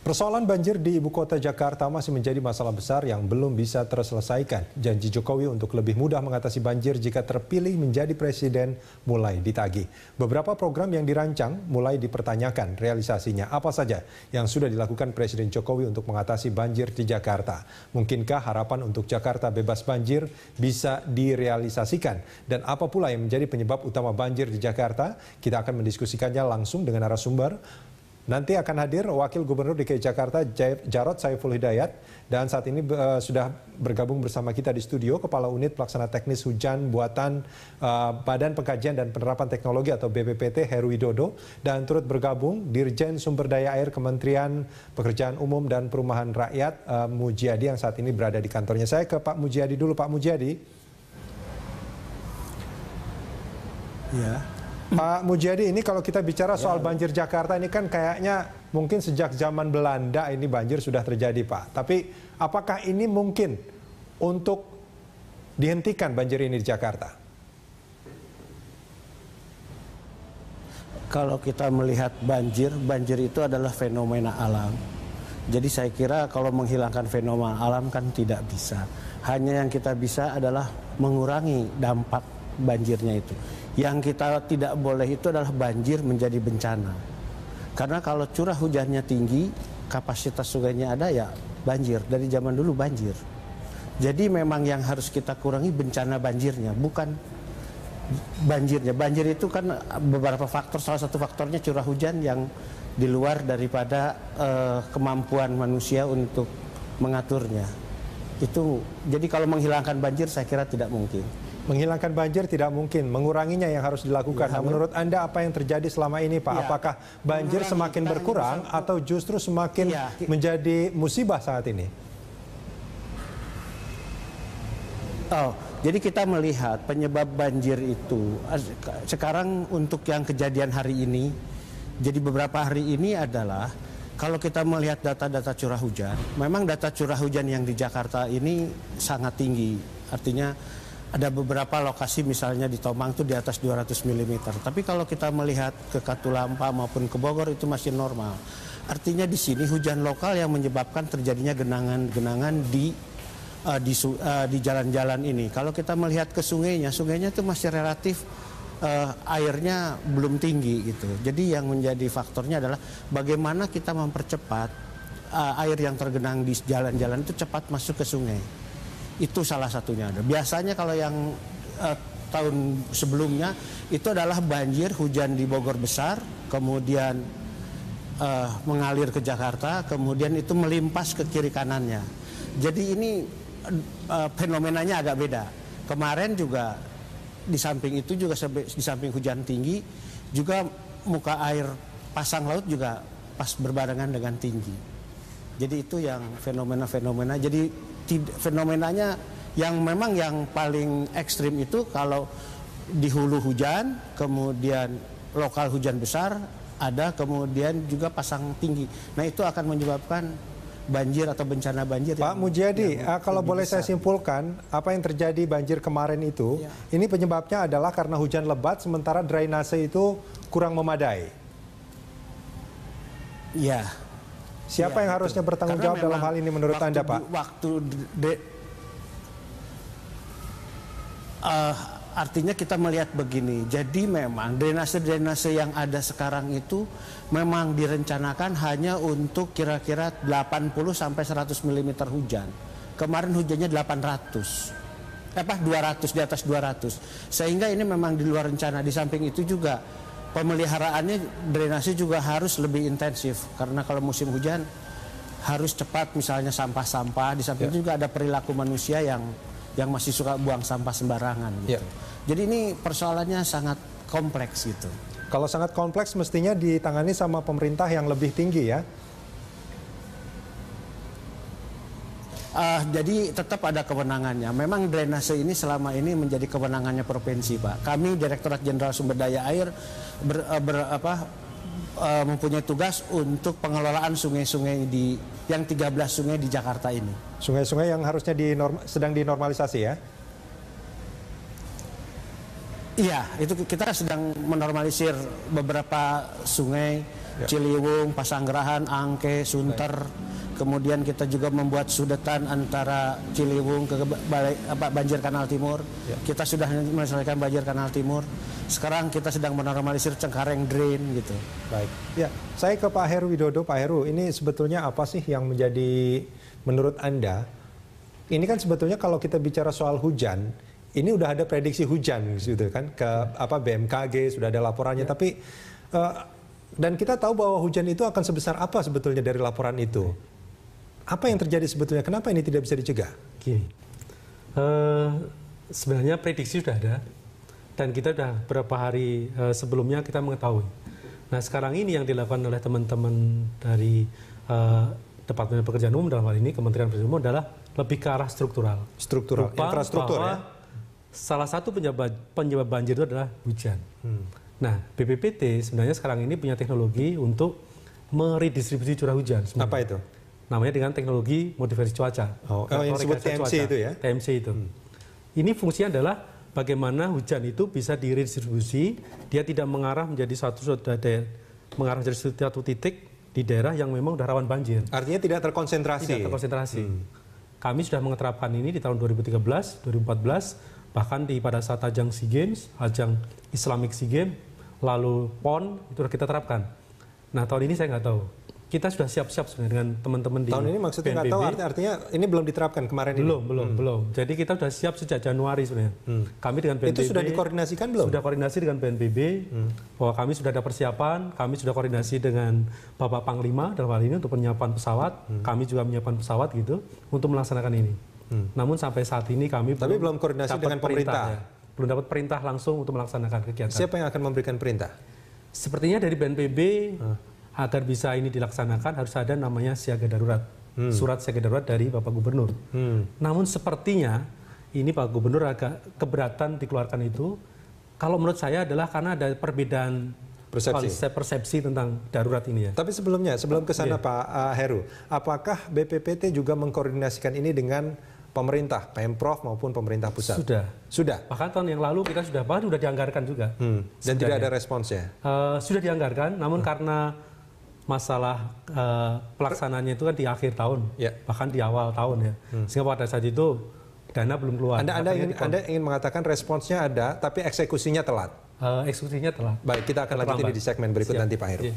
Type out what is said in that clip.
Persoalan banjir di ibu kota Jakarta masih menjadi masalah besar yang belum bisa terselesaikan. Janji Jokowi untuk lebih mudah mengatasi banjir jika terpilih menjadi presiden mulai ditagih. Beberapa program yang dirancang mulai dipertanyakan realisasinya. Apa saja yang sudah dilakukan Presiden Jokowi untuk mengatasi banjir di Jakarta? Mungkinkah harapan untuk Jakarta bebas banjir bisa direalisasikan? Dan apa pula yang menjadi penyebab utama banjir di Jakarta? Kita akan mendiskusikannya langsung dengan narasumber. Nanti akan hadir Wakil Gubernur DKI Jakarta Jarod Saiful Hidayat, dan saat ini sudah bergabung bersama kita di studio Kepala Unit Pelaksana Teknis Hujan Buatan Badan Pengkajian dan Penerapan Teknologi atau BPPT Heru Widodo, dan turut bergabung Dirjen Sumber Daya Air Kementerian Pekerjaan Umum dan Perumahan Rakyat Mujiadi yang saat ini berada di kantornya. Saya ke Pak Mujiadi dulu. Pak Mujiadi. Ya. Pak Mujiadi, ini kalau kita bicara soal banjir Jakarta ini kan kayaknya mungkin sejak zaman Belanda ini banjir sudah terjadi, Pak. Tapi apakah ini mungkin untuk dihentikan banjir ini di Jakarta? Kalau kita melihat banjir itu adalah fenomena alam. Jadi saya kira kalau menghilangkan fenomena alam kan tidak bisa. Hanya yang kita bisa adalah mengurangi dampak banjirnya itu. Yang kita tidak boleh itu adalah banjir menjadi bencana. Karena kalau curah hujannya tinggi, kapasitas sungainya ada, ya banjir. Dari zaman dulu banjir. Jadi memang yang harus kita kurangi bencana banjirnya, bukan banjirnya. Banjir itu kan beberapa faktor, salah satu faktornya curah hujan yang di luar daripada kemampuan manusia untuk mengaturnya. Itu, jadi kalau menghilangkan banjir saya kira tidak mungkin. Menghilangkan banjir tidak mungkin, menguranginya yang harus dilakukan. Nah, menurut Anda apa yang terjadi selama ini, Pak? Apakah banjir semakin berkurang atau justru semakin menjadi musibah saat ini? Jadi kita melihat penyebab banjir itu sekarang untuk yang kejadian hari ini, jadi beberapa hari ini adalah kalau kita melihat data-data curah hujan, memang data curah hujan yang di Jakarta ini sangat tinggi. Artinya ada beberapa lokasi misalnya di Tomang itu di atas 200 mm. Tapi kalau kita melihat ke Katulampa maupun ke Bogor itu masih normal. Artinya di sini hujan lokal yang menyebabkan terjadinya genangan-genangan di jalan-jalan ini. Kalau kita melihat ke sungainya itu masih relatif airnya belum tinggi gitu. Jadi yang menjadi faktornya adalah bagaimana kita mempercepat air yang tergenang di jalan-jalan itu cepat masuk ke sungai. Itu salah satunya. Biasanya kalau yang tahun sebelumnya itu adalah banjir hujan di Bogor besar, kemudian mengalir ke Jakarta, kemudian itu melimpas ke kiri kanannya. Jadi ini fenomenanya agak beda. Kemarin juga di samping itu juga di samping hujan tinggi juga muka air pasang laut juga pas berbarengan dengan tinggi. Jadi itu yang fenomena-fenomena. Jadi fenomenanya yang memang yang paling ekstrim itu kalau di hulu hujan, kemudian lokal hujan besar ada, kemudian juga pasang tinggi. Nah itu akan menyebabkan banjir atau bencana banjir. Pak Mujiadi, kalau boleh saya simpulkan, apa yang terjadi banjir kemarin itu, ini penyebabnya adalah karena hujan lebat sementara drainase itu kurang memadai. Ya. Siapa yang harusnya bertanggung jawab dalam hal ini menurut Anda, Pak? Artinya kita melihat begini, jadi memang drainase-drainase yang ada sekarang itu memang direncanakan hanya untuk kira-kira 80 sampai 100 mm hujan. Kemarin hujannya 200, di atas 200. Sehingga ini memang di luar rencana. Di samping itu juga pemeliharaannya drainase juga harus lebih intensif karena kalau musim hujan harus cepat, misalnya sampah-sampah. Di samping itu juga ada perilaku manusia yang masih suka buang sampah sembarangan gitu. Jadi ini persoalannya sangat kompleks gitu. Kalau sangat kompleks mestinya ditangani sama pemerintah yang lebih tinggi ya. Jadi tetap ada kewenangannya. Memang drainase ini selama ini menjadi kewenangannya provinsi, Pak. Kami Direktorat Jenderal Sumber Daya Air mempunyai tugas untuk pengelolaan sungai-sungai yang 13 sungai di Jakarta ini. Sungai-sungai yang harusnya sedang dinormalisasi ya? Iya, itu kita sedang menormalisir beberapa sungai, Ciliwung, Pasanggerahan, Angke, Sunter. Kemudian kita juga membuat sudetan antara Ciliwung ke banjir Kanal Timur. Kita sudah menyelesaikan banjir Kanal Timur. Sekarang kita sedang menormalisir Cengkareng Drain gitu. Baik. Ya, saya ke Pak Heru Widodo. Pak Heru, ini sebetulnya apa sih yang menjadi menurut Anda? Ini kan sebetulnya kalau kita bicara soal hujan, ini udah ada prediksi hujan gitu kan ke BMKG sudah ada laporannya, tapi dan kita tahu bahwa hujan itu akan sebesar apa sebetulnya dari laporan itu. Apa yang terjadi sebetulnya? Kenapa ini tidak bisa dicegah? Sebenarnya prediksi sudah ada dan kita sudah beberapa hari sebelumnya kita mengetahui. Nah sekarang ini yang dilakukan oleh teman-teman dari Departemen Pekerjaan Umum dalam hal ini Kementerian Pekerjaan Umum adalah lebih ke arah struktural. Infrastruktur ya. Salah satu penyebab banjir itu adalah hujan. Nah BPPT sebenarnya sekarang ini punya teknologi untuk meredistribusi curah hujan. Sebenarnya. Apa itu? Namanya dengan teknologi modifikasi cuaca. Yang disebut TMC cuaca. Itu ya? TMC itu. Ini fungsinya adalah bagaimana hujan itu bisa diredistribusi, dia tidak mengarah menjadi mengarah menjadi satu titik di daerah yang memang udah rawan banjir. Artinya tidak terkonsentrasi. Tidak terkonsentrasi. Kami sudah mengeterapkan ini di tahun 2013, 2014, bahkan pada saat ajang SEA Games, ajang Islamic SEA Games, lalu PON itu sudah kita terapkan. Nah tahun ini saya nggak tahu. Kita sudah siap-siap sebenarnya dengan teman-teman di tahun ini maksudnya nggak tahu, artinya ini belum diterapkan kemarin belum. Jadi kita sudah siap sejak Januari sebenarnya. Kami dengan BNPB itu sudah dikoordinasikan belum? Sudah koordinasi dengan BNPB bahwa kami sudah ada persiapan, kami sudah koordinasi dengan Bapak Panglima dalam hal ini untuk penyiapan pesawat, kami juga menyiapkan pesawat gitu untuk melaksanakan ini. Namun sampai saat ini kami belum koordinasi dengan pemerintah. Belum dapat perintah langsung untuk melaksanakan kegiatan. Siapa yang akan memberikan perintah? Sepertinya dari BNPB agar bisa ini dilaksanakan harus ada namanya siaga darurat, surat siaga darurat dari Bapak Gubernur. Namun sepertinya ini Pak Gubernur agak keberatan dikeluarkan itu. Kalau menurut saya adalah karena ada perbedaan persepsi tentang darurat ini ya. Tapi sebelum ke sana Pak Heru, apakah BPPT juga mengkoordinasikan ini dengan pemerintah, Pemprov maupun pemerintah pusat? Sudah. Bahkan tahun yang lalu kita sudah dianggarkan juga. Dan tidak ada responsnya? Sudah dianggarkan, namun karena masalah pelaksanaannya itu kan di akhir tahun, bahkan di awal tahun ya. Sehingga pada saat itu dana belum keluar. Anda ingin mengatakan responsnya ada, tapi eksekusinya telat? Eksekusinya telat. Baik, kita akan lanjutin di segmen berikut nanti Pak Heru.